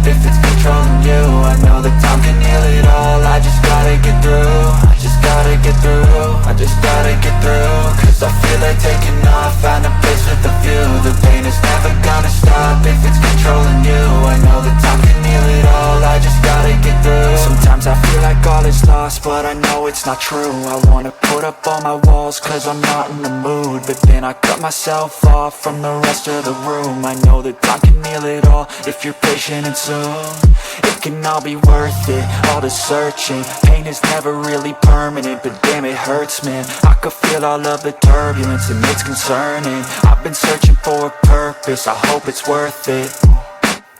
if it's controlling you. I know that time can heal it all. I just gotta get through. I just gotta get through. I just gotta get through. Cause I feel like taking off. Find a place with a view. The pain is never gonna stop if it's controlling you. I know that time can heal it all. I just gotta get through. Sometimes I feel like all is lost, but I know it's not true. I wanna put up all my walls cause I'm not in the mood, but then I cut myself off from the rest of the room. I know that time can heal it all if you're patient and soon it can all be worth it, all the searching. Pain is never really permanent, but damn it hurts, man. I could feel all of the turbulence and it's concerning. I've been searching for a purpose, I hope it's worth it.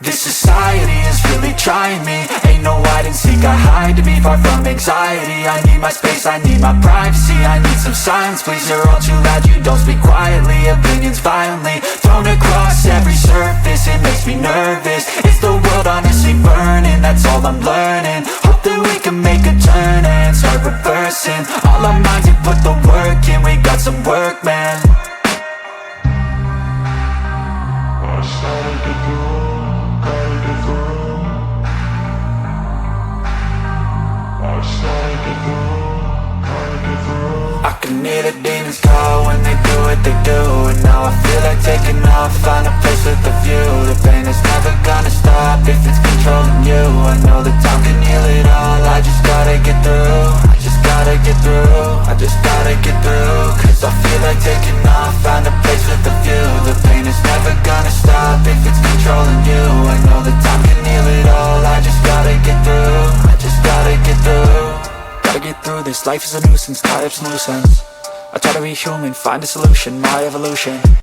This society is really trying me. Ain't no hide and seek, I hide to be far from anxiety. I need my space, I need my privacy. I need some silence, please, you're all too loud. You don't speak quietly, opinions violently thrown across every surface. It makes me nervous, it's the world honestly burning. That's all I'm learning, hope that we can make a turn and start reversing all our minds and put the work in. We got some work, man. I can hear the demons call when they do what they do. And now I feel like taking off, find a place with a view. The pain is never gonna stop if it's controlling you. I know that time can heal it all. I just gotta get through. I just gotta get through. I just gotta get through. Cause I feel like taking off, find a place with a view. The pain is never gonna stop if it's controlling you. I know that time can heal it all. I just gotta get through. I just gotta get through. Gotta get through this, life is a nuisance, tie up some loose ends. I try to be human, find a solution, my evolution.